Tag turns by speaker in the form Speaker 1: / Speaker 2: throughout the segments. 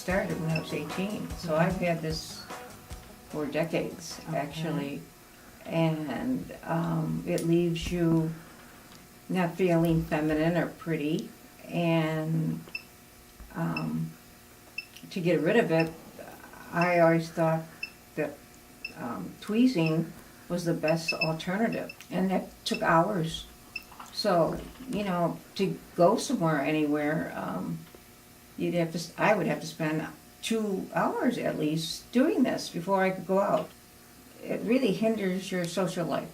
Speaker 1: started when I was 18, so I've had this for decades, actually. And it leaves you not feeling feminine or pretty, and to get rid of it, I always thought that tweezing was the best alternative, and that took hours. So, you know, to go somewhere, anywhere, I would have to spend 2 hours at least doing this before I could go out. It really hinders your social life.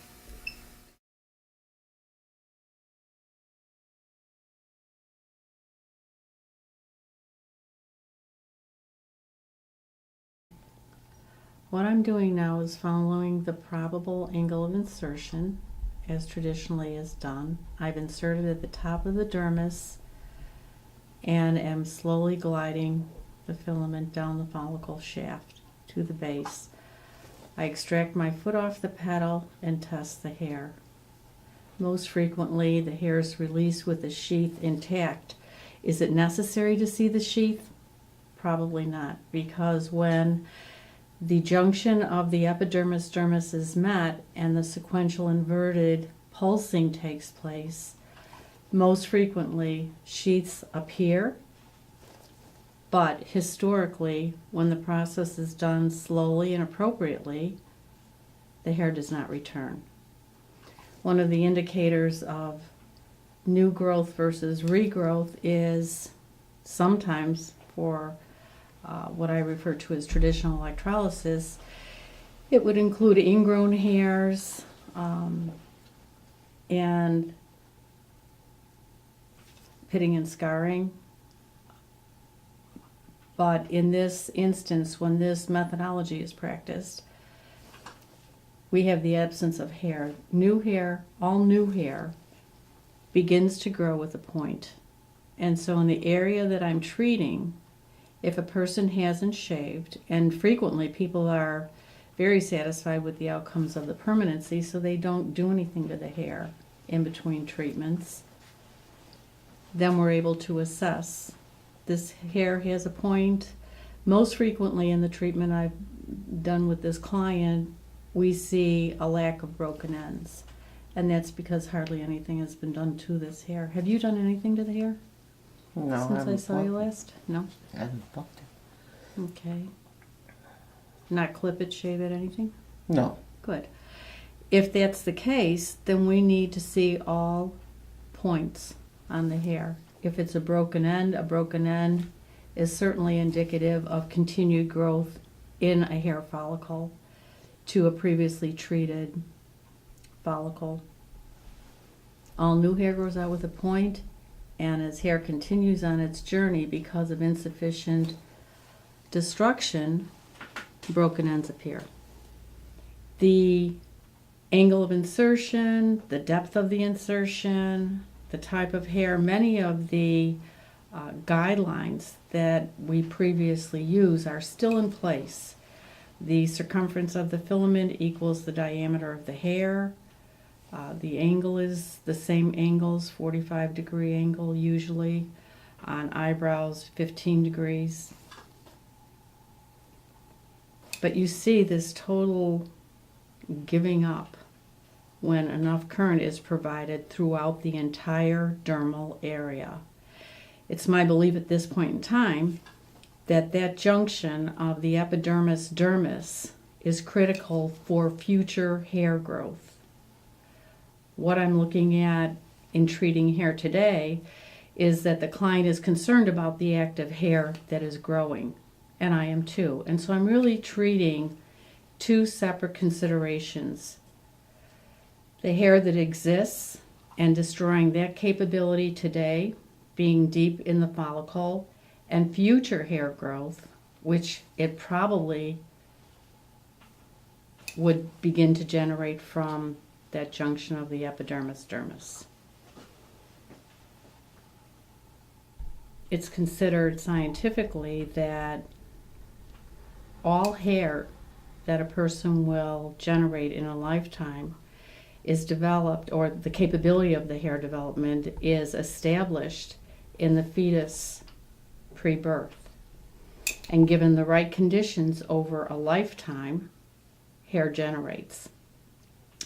Speaker 2: What I'm doing now is following the probable angle of insertion, as traditionally is done. I've inserted at the top of the dermis and am slowly gliding the filament down the follicle shaft to the base. I extract my foot off the petal and test the hair. Most frequently, the hair is released with the sheath intact. Is it necessary to see the sheath? Probably not, because when the junction of the epidermis-dermis is met and the sequential inverted pulsing takes place, most frequently sheaths appear, but historically, when the process is done slowly and appropriately, the hair does not return. One of the indicators of new growth versus regrowth is sometimes for what I refer to as traditional electrolysis, it would include ingrown hairs and pitting and scarring. But in this instance, when this methodology is practiced, we have the absence of hair. New hair, all new hair, begins to grow with a point. And so in the area that I'm treating, if a person hasn't shaved, and frequently people are very satisfied with the outcomes of the permanency, so they don't do anything to the hair in between treatments, then we're able to assess. This hair has a point. Most frequently in the treatment I've done with this client, we see a lack of broken ends. And that's because hardly anything has been done to this hair. Have you done anything to the hair?
Speaker 3: No,
Speaker 2: Since I saw you last? No?
Speaker 3: I haven't plucked it.
Speaker 2: Okay. Not clip it, shave it, anything?
Speaker 3: No.
Speaker 2: Good. If that's the case, then we need to see all points on the hair. If it's a broken end is certainly indicative of continued growth in a hair follicle to a previously treated follicle. All new hair grows out with a point, and as hair continues on its journey because of insufficient destruction, broken ends appear. The angle of insertion, the depth of the insertion, the type of hair, many of the guidelines that we previously use are still in place. The circumference of the filament equals the diameter of the hair. The angle is the same angles, 45-degree angle usually. On eyebrows, 15 degrees. But you see this total giving up when enough current is provided throughout the entire dermal area. It's my belief at this point in time that that junction of the epidermis-dermis is critical for future hair growth. What I'm looking at in treating hair today is that the client is concerned about the active hair that is growing, and I am too. And so I'm really treating two separate considerations. The hair that exists and destroying that capability today, being deep in the follicle, and future hair growth, which it probably would begin to generate from that junction of the epidermis-dermis. It's considered scientifically that all hair that a person will generate in a lifetime is developed, or the capability of the hair development is established in the fetus pre-birth. And given the right conditions over a lifetime, hair generates.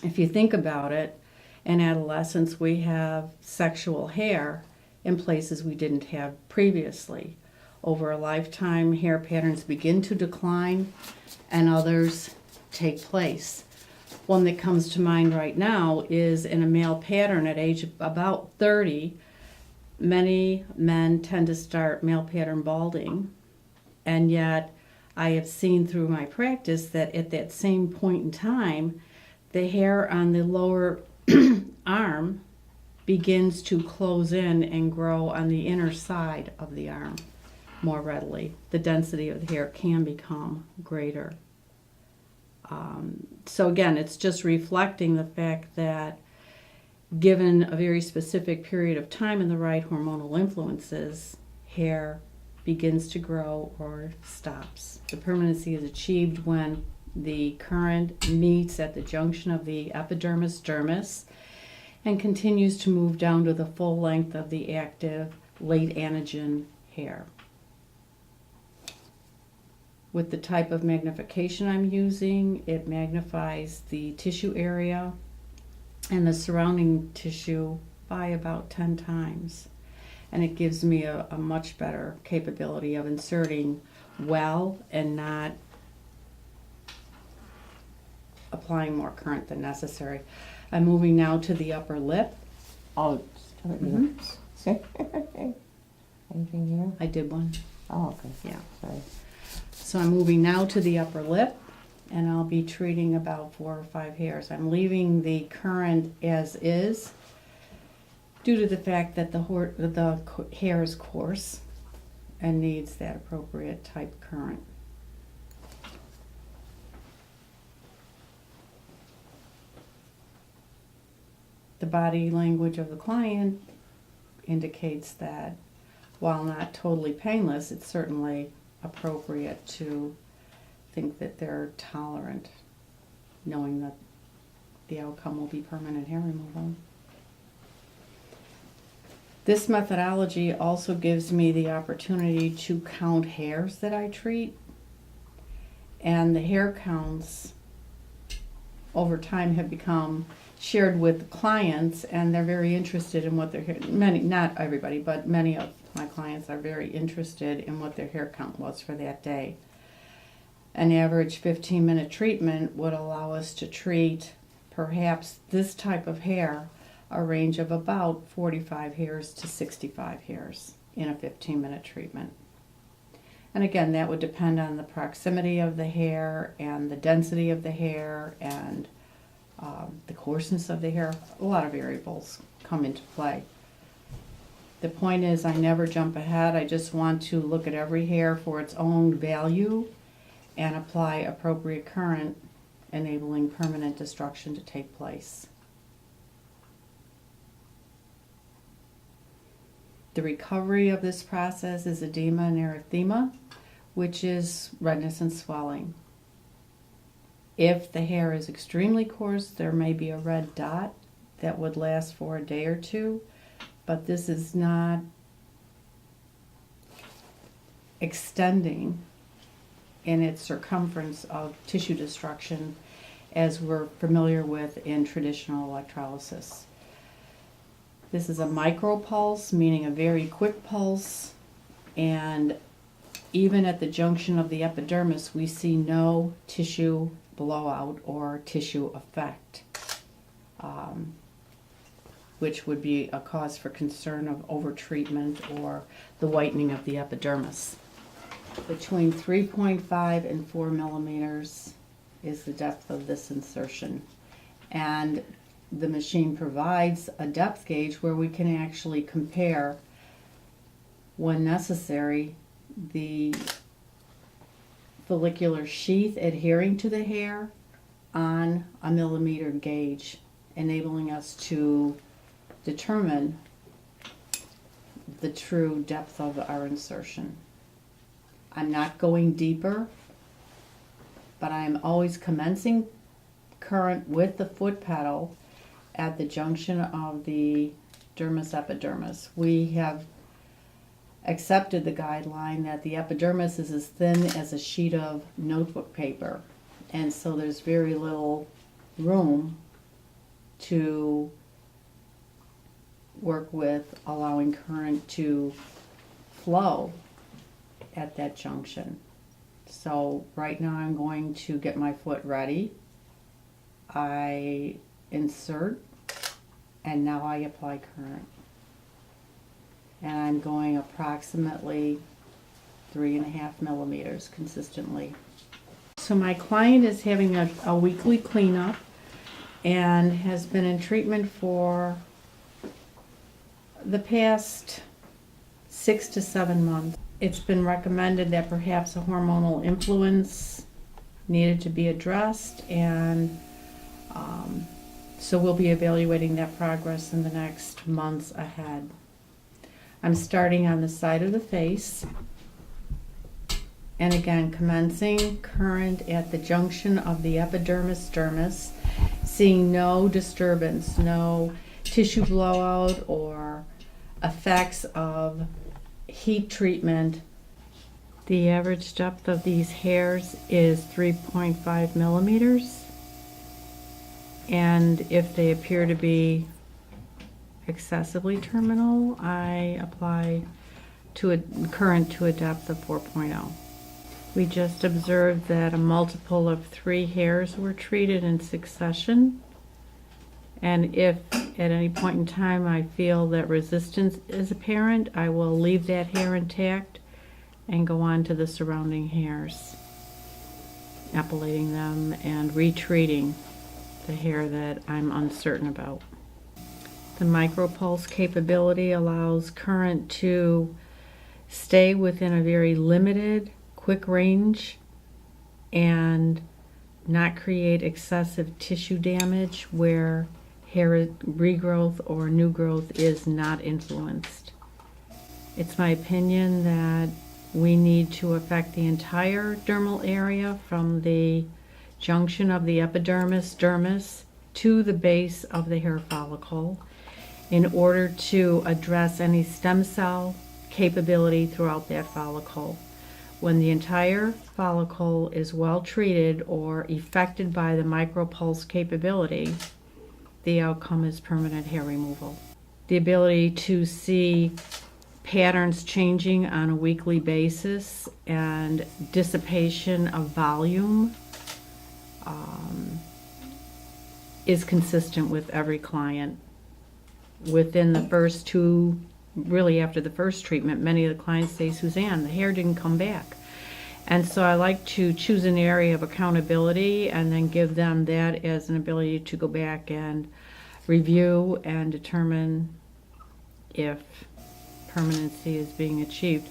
Speaker 2: If you think about it, in adolescence we have sexual hair in places we didn't have previously. Over a lifetime, hair patterns begin to decline and others take place. One that comes to mind right now is in a male pattern at age about 30, many men tend to start male pattern balding, and yet I have seen through my practice that at that same point in time, the hair on the lower arm begins to close in and grow on the inner side of the arm more readily. The density of the hair can become greater. So again, it's just reflecting the fact that given a very specific period of time and the right hormonal influences, hair begins to grow or stops. The permanency is achieved when the current meets at the junction of the epidermis dermis and continues to move down to the full length of the active late anagen hair. With the type of magnification I'm using, it magnifies the tissue area and the surrounding tissue by about 10 times. And it gives me a much better capability of inserting well and not applying more current than necessary. I'm moving now to the upper lip.
Speaker 3: Oh, start you. Anything here?
Speaker 2: I did one.
Speaker 3: Oh, okay.
Speaker 2: Yeah.
Speaker 3: Sorry.
Speaker 2: So I'm moving now to the upper lip, and I'll be treating about 4 or 5 hairs. I'm leaving the current as is due to the fact that the hair is coarse and needs that appropriate type current. The body language of the client indicates that while not totally painless, it's certainly appropriate to think that they're tolerant, knowing that the outcome will be permanent hair removal. This methodology also gives me the opportunity to count hairs that I treat, and the hair counts over time have become shared with clients, and they're very interested in what their hair, many, not everybody, but many of my clients are very interested in what their hair count was for that day. An average 15-minute treatment would allow us to treat perhaps this type of hair a range of about 45 hairs to 65 hairs in a 15-minute treatment. And again, that would depend on the proximity of the hair and the density of the hair and the coarseness of the hair. A lot of variables come into play. The point is, I never jump ahead. I just want to look at every hair for its own value and apply appropriate current, enabling permanent destruction to take place. The recovery of this process is edema and erythema, which is redness and swelling. If the hair is extremely coarse, there may be a red dot that would last for a day or two, but this is not extending in its circumference of tissue destruction as we're familiar with in traditional electrolysis. This is a micropulse, meaning a very quick pulse, and even at the junction of the epidermis, we see no tissue blowout or tissue effect, which would be a cause for concern of overtreatment or the whitening of the epidermis. Between 3.5 and 4 millimeters is the depth of this insertion, and the machine provides a depth gauge where we can actually compare, when necessary, the follicular sheath adhering to the hair on a millimeter gauge, enabling us to determine the true depth of our insertion. I'm not going deeper, but I am always commencing current with the foot pedal at the junction of the dermis epidermis. We have accepted the guideline that the epidermis is as thin as a sheet of notebook paper. And so there's very little room to work with allowing current to flow at that junction. So right now I'm going to get my foot ready. I insert, and now I apply current. And I'm going approximately 3.5 millimeters consistently. So my client is having a weekly cleanup and has been in treatment for the past 6 to 7 months. It's been recommended that perhaps a hormonal influence needed to be addressed, and so we'll be evaluating that progress in the next months ahead. I'm starting on the side of the face, and again commencing current at the junction of the epidermis dermis, seeing no disturbance, no tissue blowout or effects of heat treatment. The average depth of these hairs is 3.5 millimeters, and if they appear to be excessively terminal, I apply to a current to a depth of 4.0. We just observed that a multiple of 3 hairs were treated in succession, and if at any point in time I feel that resistance is apparent, I will leave that hair intact and go on to the surrounding hairs, epilating them and retreating the hair that I'm uncertain about. The micropulse capability allows current to stay within a very limited, quick range and not create excessive tissue damage where hair regrowth or new growth is not influenced. It's my opinion that we need to affect the entire dermal area from the junction of the epidermis dermis to the base of the hair follicle in order to address any stem cell capability throughout that follicle. When the entire follicle is well treated or affected by the micropulse capability, the outcome is permanent hair removal. The ability to see patterns changing on a weekly basis and dissipation of volume is consistent with every client. Within the first 2, really after the first treatment, many of the clients say, Suzanne, the hair didn't come back. And so I like to choose an area of accountability and then give them that as an ability to go back and review and determine if permanency is being achieved.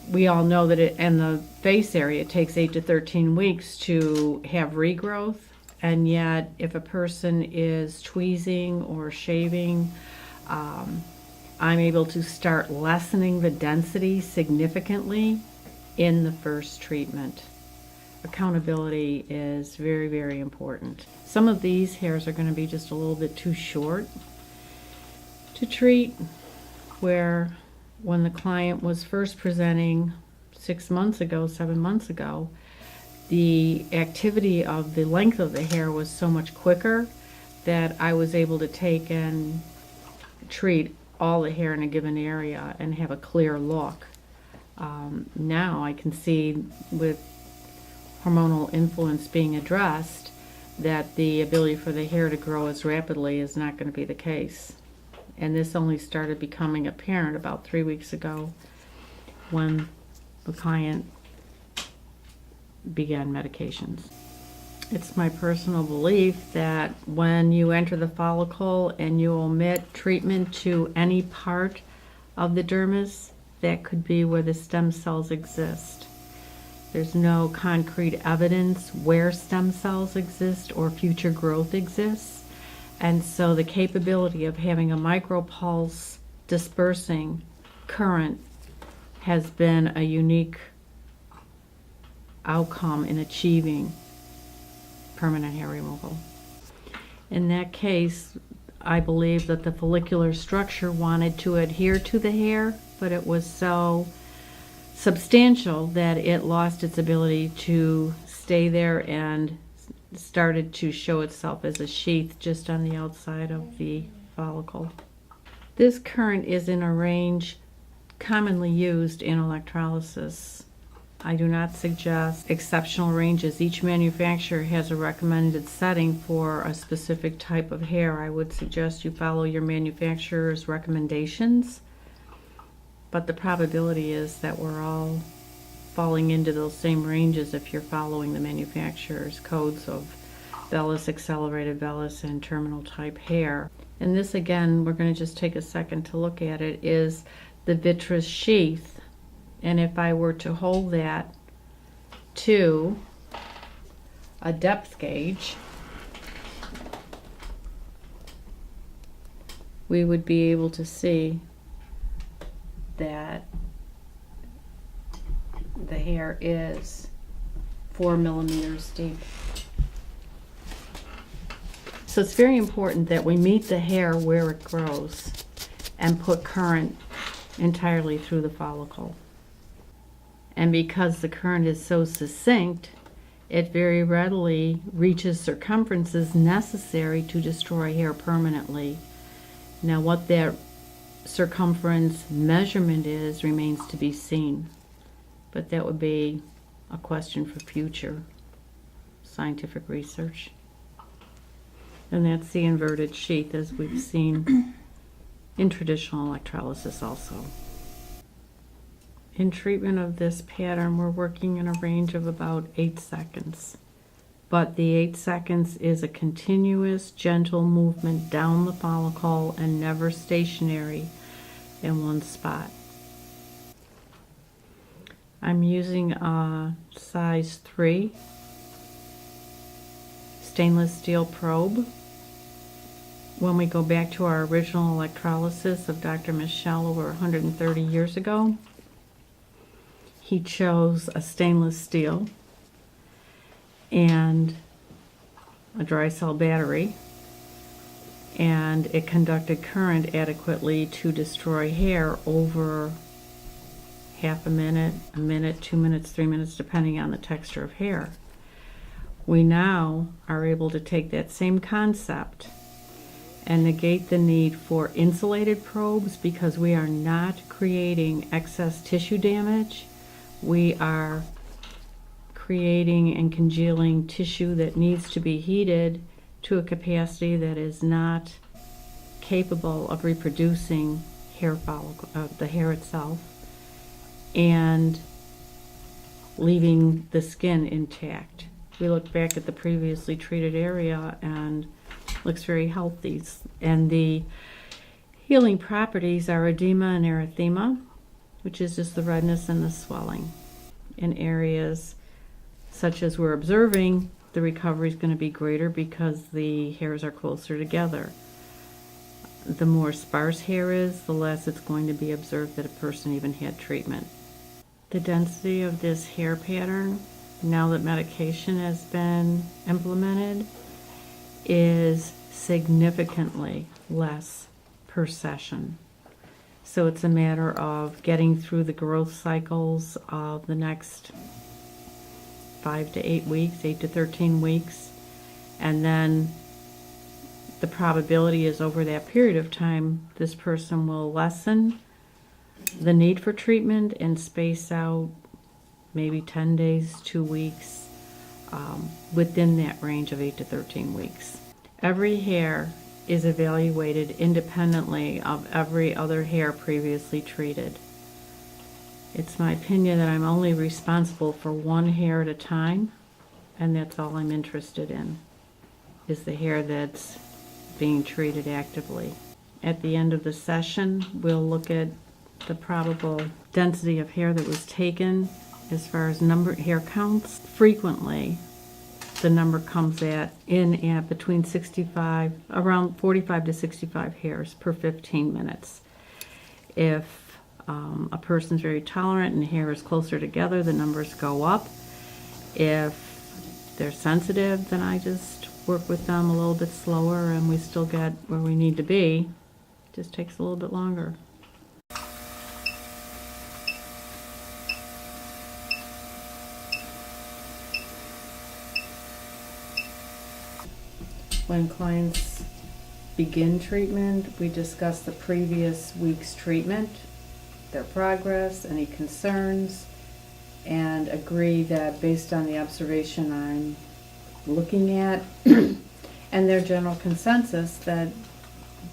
Speaker 2: We all know that in the face area it takes 8 to 13 weeks to have regrowth, and yet if a person is tweezing or shaving, I'm able to start lessening the density significantly in the first treatment. Accountability is very, very important. Some of these hairs are going to be just a little bit too short to treat, where when the client was first presenting 6 months ago, 7 months ago, the activity of the length of the hair was so much quicker that I was able to take and treat all the hair in a given area and have a clear look. Now I can see, with hormonal influence being addressed, that the ability for the hair to grow as rapidly is not going to be the case. And this only started becoming apparent about 3 weeks ago when the client began medications. It's my personal belief that when you enter the follicle and you omit treatment to any part of the dermis, that could be where the stem cells exist. There's no concrete evidence where stem cells exist or future growth exists. And so the capability of having a micropulse dispersing current has been a unique outcome in achieving permanent hair removal. In that case, I believe that the follicular structure wanted to adhere to the hair, but it was so substantial that it lost its ability to stay there and started to show itself as a sheath just on the outside of the follicle. This current is in a range commonly used in electrolysis. I do not suggest exceptional ranges. Each manufacturer has a recommended setting for a specific type of hair. I would suggest you follow your manufacturer's recommendations, but the probability is that we're all falling into those same ranges if you're following the manufacturer's codes of vellus, accelerated vellus, and terminal type hair. And this, again, we're going to just take a second to look at it, is the vitreous sheath. And if I were to hold that to a depth gauge, we would be able to see that the hair is 4 millimeters deep. So it's very important that we meet the hair where it grows and put current entirely through the follicle. And because the current is so succinct, it very readily reaches circumferences necessary to destroy hair permanently. Now, what that circumference measurement is remains to be seen, but that would be a question for future scientific research. And that's the inverted sheath, as we've seen in traditional electrolysis also. In treatment of this pattern, we're working in a range of about 8 seconds. But the 8 seconds is a continuous, gentle movement down the follicle and never stationary in one spot. I'm using a size 3 stainless steel probe. When we go back to our original electrolysis of Dr. S.I.M.P.L.E. over 130 years ago, he chose a stainless steel and a dry cell battery, and it conducted current adequately to destroy hair over half a minute, 2 minutes, 3 minutes, depending on the texture of hair. We now are able to take that same concept and negate the need for insulated probes, because we are not creating excess tissue damage. We are creating and congealing tissue that needs to be heated to a capacity that is not capable of reproducing hair follicle, the hair itself, and leaving the skin intact. We look back at the previously treated area and looks very healthy. And the healing properties are edema and erythema, which is just the redness and the swelling. In areas such as we're observing, the recovery is going to be greater because the hairs are closer together. The more sparse hair is, the less it's going to be observed that a person even had treatment. The density of this hair pattern, now that medication has been implemented, is significantly less per session. So it's a matter of getting through the growth cycles of the next 5 to 8 weeks, 8 to 13 weeks, and then the probability is over that period of time this person will lessen the need for treatment and space out maybe 10 days, 2 weeks, within that range of 8 to 13 weeks. Every hair is evaluated independently of every other hair previously treated. It's my opinion that I'm only responsible for one hair at a time, and that's all I'm interested in, is the hair that's being treated actively. At the end of the session, we'll look at the probable density of hair that was taken as far as hair counts. Frequently, the number comes in at between 65, around 45 to 65 hairs per 15 minutes. If a person's very tolerant and hair is closer together, the numbers go up. If they're sensitive, then I just work with them a little bit slower and we still get where we need to be. It just takes a little bit longer. When clients begin treatment, we discuss the previous week's treatment, their progress, any concerns, and agree that based on the observation I'm looking at and their general consensus that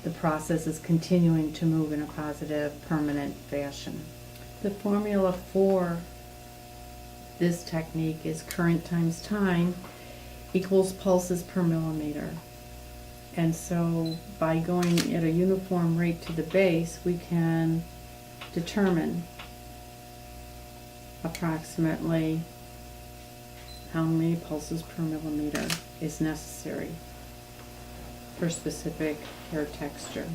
Speaker 2: the process is continuing to move in a positive, permanent fashion. The formula for this technique is current times time equals pulses per millimeter. And so by going at a uniform rate to the base, we can determine approximately how many pulses per millimeter is necessary for specific hair texture.